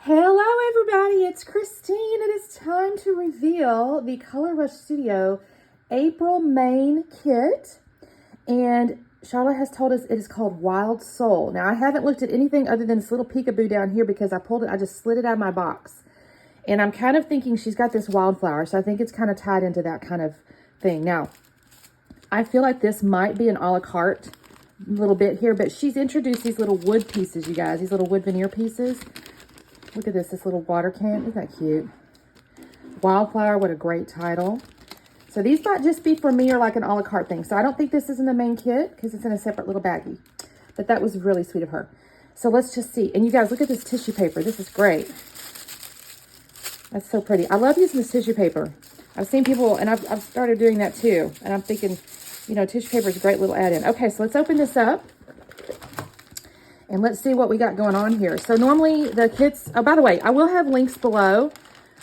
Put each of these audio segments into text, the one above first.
Hello everybody, it's Christine. It is time to reveal the Color Rush Studio April Main Kit. And Charlotte has told us it is called Wild Soul. Now I haven't looked at anything other than this little peekaboo down here because I just slid it out of my box. And I'm kind of thinking she's got this wildflower, so I think it's kind of tied into that kind of thing. Now, I feel like this might be an a la carte little bit here, but she's introduced these little wood pieces, you guys, these little wood veneer pieces. Look at this little water can. Isn't that cute? Wildflower, what a great title. So these might just be for me or like an a la carte thing. So I don't think this is in the main kit because it's in a separate little baggie. But that was really sweet of her. So let's just see. And you guys, look at this tissue paper. This is great. That's so pretty. I love using this tissue paper. I've seen people, and I've started doing that too. And I'm thinking, you know, tissue paper is a great little add-in. Okay, so let's open this up. And let's see what we got going on here. So normally the kits, oh, by the way, I will have links below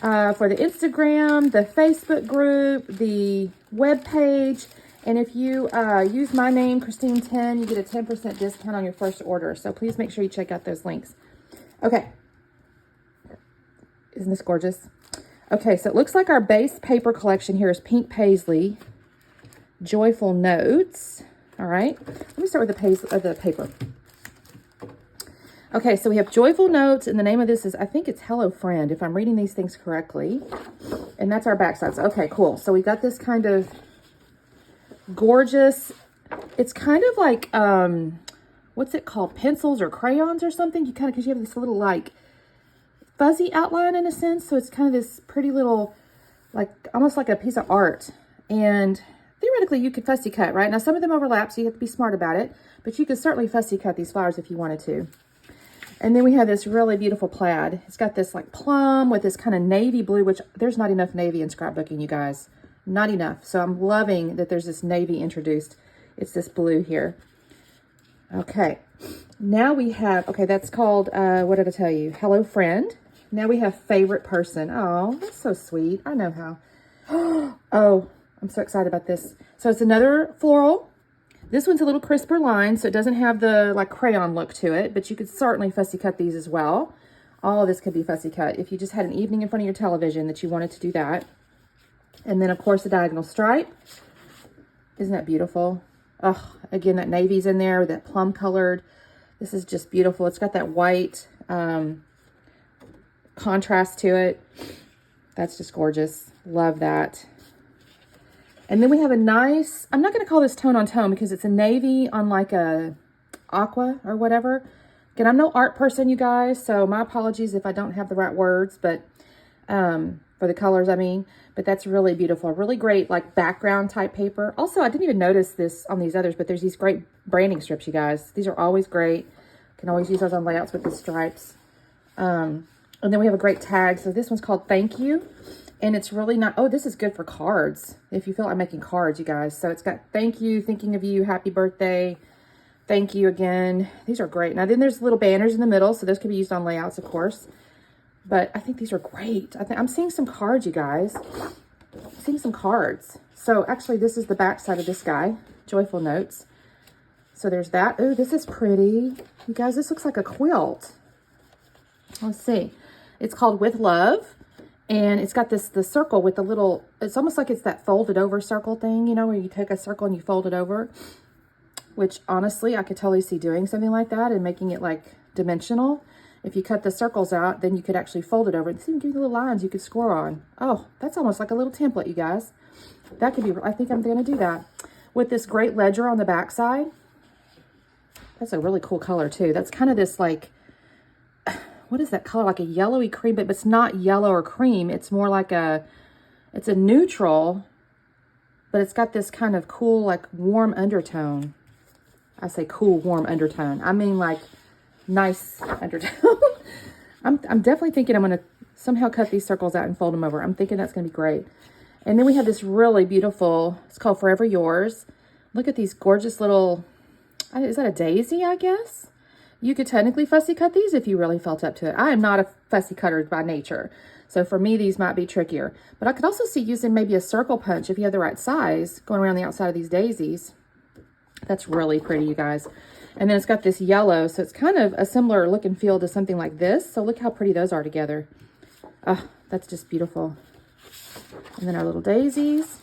for the Instagram, the Facebook group, the web page. And if you use my name, Christine10, you get a 10% discount on your first order. So please make sure you check out those links. Okay. Isn't this gorgeous? Okay, so it looks like our base paper collection here is Pink Paisley, Joyful Notes. All right. Let me start with the paper. Okay, so we have Joyful Notes, and the name of this is, I think it's Hello Friend, if I'm reading these things correctly. And that's our back sides. Okay, cool. So we got this kind of gorgeous, it's kind of like, what's it called? Pencils or crayons or something? You kind of, because you have this little like fuzzy outline in a sense. So it's kind of this pretty little, like almost like a piece of art. And theoretically you could fussy cut, right? Now some of them overlap, so you have to be smart about it. But you could certainly fussy cut these flowers if you wanted to. And then we have this really beautiful plaid. It's got this like plum with this kind of navy blue, which there's not enough navy in scrapbooking, you guys. Not enough. So I'm loving that there's this navy introduced. It's this blue here. Okay. Now we have, okay, that's called, what did I tell you? Hello Friend. Now we have Favorite Person. Oh, that's so sweet. I know how. Oh, I'm so excited about this. So it's another floral. This one's a little crisper line, so it doesn't have the like crayon look to it, but you could certainly fussy cut these as well. All of this could be fussy cut if you just had an evening in front of your television that you wanted to do that. And then of course the diagonal stripe. Isn't that beautiful? Oh, again, that navy's in there, that plum colored. This is just beautiful. It's got that white contrast to it. That's just gorgeous. Love that. And then we have a nice, I'm not going to call this tone on tone because it's a navy on like a aqua or whatever. Again, I'm no art person, you guys, so my apologies if I don't have the right words, but for the colors, I mean. But that's really beautiful. Really great like background type paper. Also, I didn't even notice this on these others, but there's these great branding strips, you guys. These are always great. Can always use those on layouts with the stripes. And then we have a great tag. So this one's called Thank You. And it's really not, oh, this is good for cards. If you feel like making cards, you guys. So it's got thank you, thinking of you, happy birthday, thank you again. These are great. Now then there's little banners in the middle. So those could be used on layouts, of course. But I think these are great. I'm seeing some cards, you guys. I'm seeing some cards. So actually this is the back side of this guy. Joyful Notes. So there's that. Oh, this is pretty. You guys, this looks like a quilt. Let's see. It's called With Love. And it's got the circle with the little, it's almost like it's that folded over circle thing, you know, where you take a circle and you fold it over, which honestly, I could totally see doing something like that and making it like dimensional. If you cut the circles out, then you could actually fold it over and see, give you little lines you could score on. Oh, that's almost like a little template, you guys. That could be, I think I'm going to do that with this great ledger on the back side. That's a really cool color too. That's kind of this like, what is that color? Like a yellowy cream, but it's not yellow or cream. It's more like it's a neutral, but it's got this kind of cool, like warm undertone. I say cool, warm undertone. I mean like nice undertone. I'm definitely thinking I'm going to somehow cut these circles out and fold them over. I'm thinking that's going to be great. And then we have this really beautiful, it's called Forever Yours. Look at these gorgeous little, is that a daisy, I guess? You could technically fussy cut these if you really felt up to it. I am not a fussy cutter by nature. So for me, these might be trickier. But I could also see using maybe a circle punch if you have the right size going around the outside of these daisies. That's really pretty, you guys. And then it's got this yellow, so it's kind of a similar look and feel to something like this. So look how pretty those are together. Oh, that's just beautiful. And then our little daisies.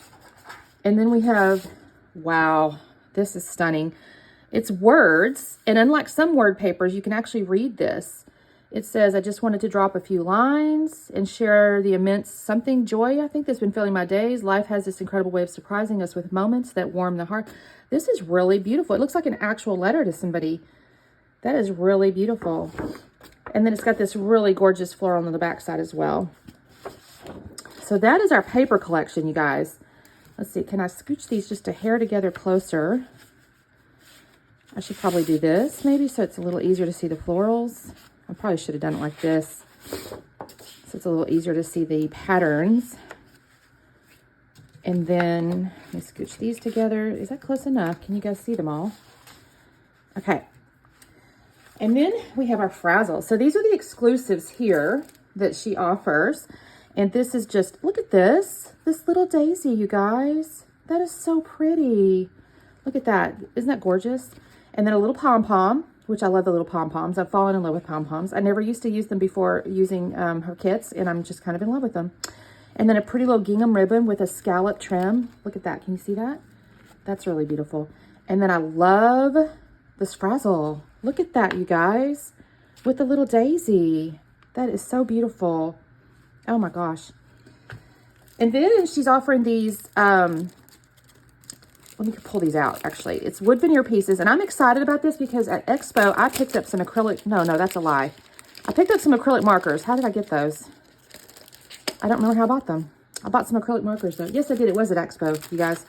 And then we have, wow, this is stunning. It's words, and unlike some word papers, you can actually read this. It says, I just wanted to drop a few lines and share the immense something joy, I think, that's been filling my days. Life has this incredible way of surprising us with moments that warm the heart. This is really beautiful. It looks like an actual letter to somebody. That is really beautiful. And then it's got this really gorgeous floral on the back side as well. So that is our paper collection, you guys. Let's see, can I scooch these just a hair together closer? I should probably do this maybe so it's a little easier to see the florals. I probably should have done it like this, so it's a little easier to see the patterns. And then let me scooch these together. Is that close enough? Can you guys see them all? Okay. And then we have our Frazzle. So these are the exclusives here that she offers. And this is just, look at this little daisy, you guys. That is so pretty. Look at that. Isn't that gorgeous? And then a little pom-pom, which I love the little pom-poms. I've fallen in love with pom-poms. I never used to use them before using her kits, and I'm just kind of in love with them. And then a pretty little gingham ribbon with a scallop trim. Look at that. Can you see that? That's really beautiful. And then I love this Frazzle. Look at that, you guys, with the little daisy. That is so beautiful. Oh my gosh. And then she's offering these, let me pull these out, actually. It's wood veneer pieces, and I'm excited about this because at Expo, I picked up some acrylic, no, that's a lie. I picked up some acrylic markers. How did I get those? I don't remember how I bought them. I bought some acrylic markers, though. Yes, I did. It was at Expo, you guys.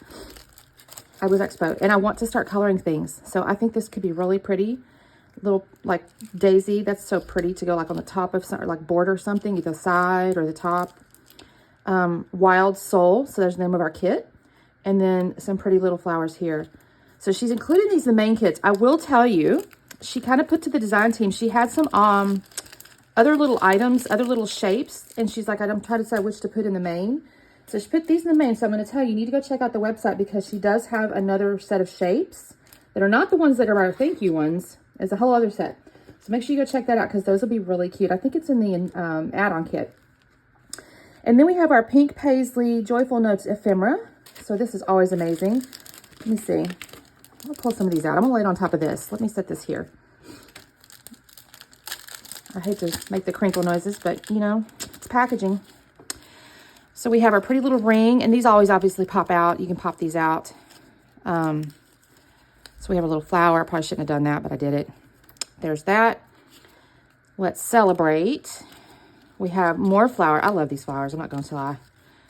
I was Expo, and I want to start coloring things. So I think this could be really pretty. Little, like, daisy. That's so pretty to go, like, on the top of something, like, border something, either side or the top. Wild Soul. So there's the name of our kit. And then some pretty little flowers here. So she's including these in the main kits. I will tell you, she kind of put to the design team, she had some other little items, other little shapes. And she's like, I'm trying to decide which to put in the main. So she put these in the main. So I'm going to tell you, you need to go check out the website because she does have another set of shapes that are not the ones that are our thank you ones. It's a whole other set. So make sure you go check that out because those will be really cute. I think it's in the add-on kit. And then we have our Pink Paisley Joyful Notes Ephemera. So this is always amazing. Let me see. I'll pull some of these out. I'm going to lay it on top of this. Let me set this here. I hate to make the crinkle noises, but, you know, it's packaging. So we have our pretty little ring. And these always obviously pop out. You can pop these out. So we have a little flower. I probably shouldn't have done that, but I did it. There's that. Let's celebrate. We have more flower. I love these flowers. I'm not going to lie.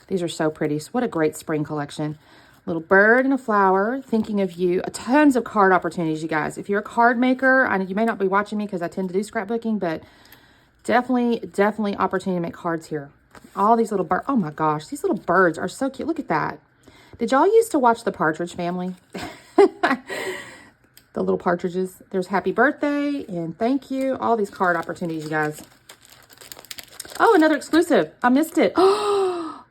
These are so pretty. So what a great spring collection. Little bird and a flower, thinking of you. Tons of card opportunities, you guys. If you're a card maker, I know you may not be watching me because I tend to do scrapbooking, but definitely opportunity to make cards here. All these little birds. Oh my gosh, these little birds are so cute. Look at that. Did y'all used to watch the Partridge Family? The little partridges. There's happy birthday and thank you. All these card opportunities, you guys. Oh, another exclusive. I missed it. Oh,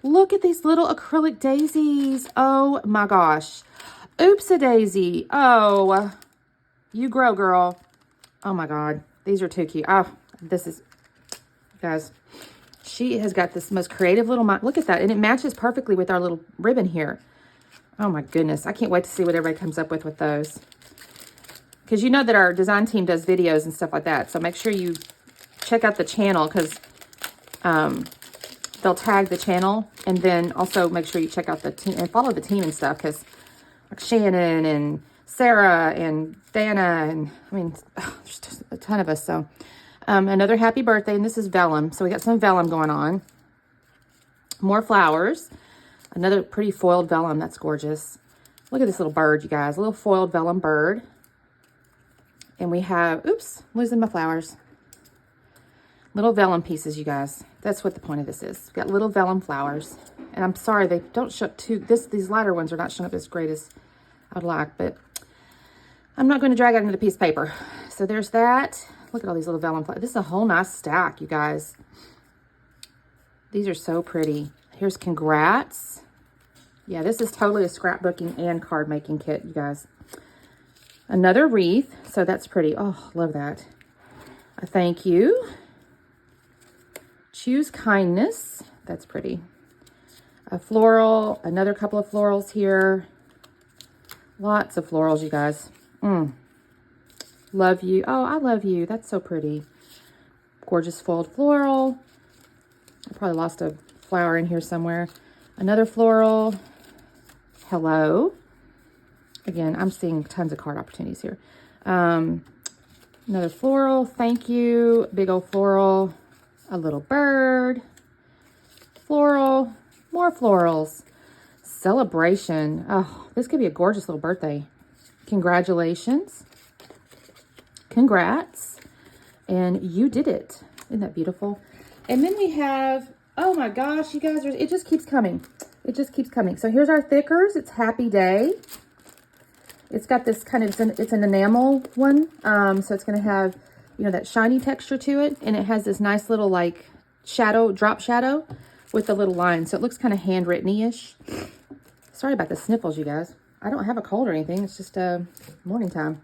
look at these little acrylic daisies. Oh my gosh. Oops-a-daisy. Oh, you grow, girl. Oh my God. These are too cute. Oh, this is, guys, she has got this most creative little, look at that. And it matches perfectly with our little ribbon here. Oh my goodness. I can't wait to see what everybody comes up with those. Because you know that our design team does videos and stuff like that. So make sure you check out the channel because they'll tag the channel. And then also make sure you check out the team and follow the team and stuff. Because like Shannon and Sarah and Dana and I mean, there's just a ton of us. So another happy birthday. And this is vellum. So we got some vellum going on. More flowers. Another pretty foiled vellum. That's gorgeous. Look at this little bird, you guys. A little foiled vellum bird. And we have, oops, losing my flowers. Little vellum pieces, you guys. That's what the point of this is. We've got little vellum flowers. And I'm sorry, they don't show up too, these lighter ones are not showing up as great as I'd like, but I'm not going to drag out into the piece of paper. So there's that. Look at all these little vellum flowers. This is a whole nice stack, you guys. These are so pretty. Here's congrats. Yeah, this is totally a scrapbooking and card making kit, you guys. Another wreath. So that's pretty. Oh, love that. A thank you. Choose kindness. That's pretty. A floral. Another couple of florals here. Lots of florals, you guys. Love you. Oh, I love you. That's so pretty. Gorgeous foiled floral. I probably lost a flower in here somewhere. Another floral. Hello. Again, I'm seeing tons of card opportunities here. Another floral. Thank you. Big old floral. A little bird. Floral. More florals. Celebration. Oh, this could be a gorgeous little birthday. Congratulations. Congrats. And you did it. Isn't that beautiful? And then we have, oh my gosh, you guys, it just keeps coming. It just keeps coming. So here's our thickers. It's Happy Day. It's got this kind of, it's an enamel one. So it's going to have, you know, that shiny texture to it. And it has this nice little like shadow, drop shadow with the little line. So it looks kind of handwritten-ish. Sorry about the sniffles, you guys. I don't have a cold or anything. It's just morning time.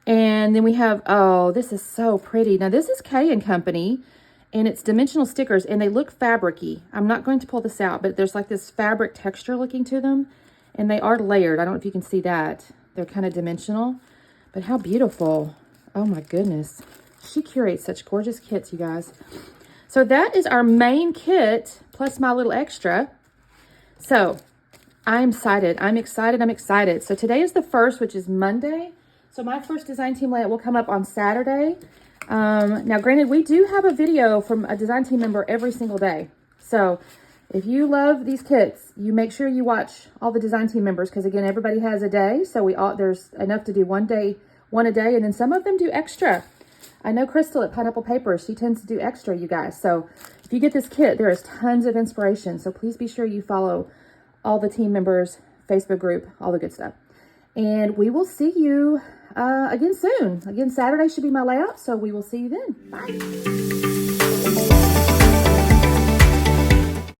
And then we have, oh, this is so pretty. Now, this is K & Company, and it's dimensional stickers, and they look fabric-y. I'm not going to pull this out, but there's like this fabric texture looking to them, and they are layered. I don't know if you can see that. They're kind of dimensional, but how beautiful. Oh, my goodness. She curates such gorgeous kits, you guys. So that is our main kit, plus my little extra. So I'm excited. I'm excited. I'm excited. So today is the 1st, which is Monday. So my first design team layout will come up on Saturday. Now, granted, we do have a video from a design team member every single day. So if you love these kits, you make sure you watch all the design team members, because again, everybody has a day. So there's enough to do one a day, and then some of them do extra. I know Crystal at Pineapple Paper, she tends to do extra, you guys. So if you get this kit, there is tons of inspiration. So please be sure you follow all the team members, Facebook group, all the good stuff. And we will see you again soon. Again, Saturday should be my layout, so we will see you then. Bye.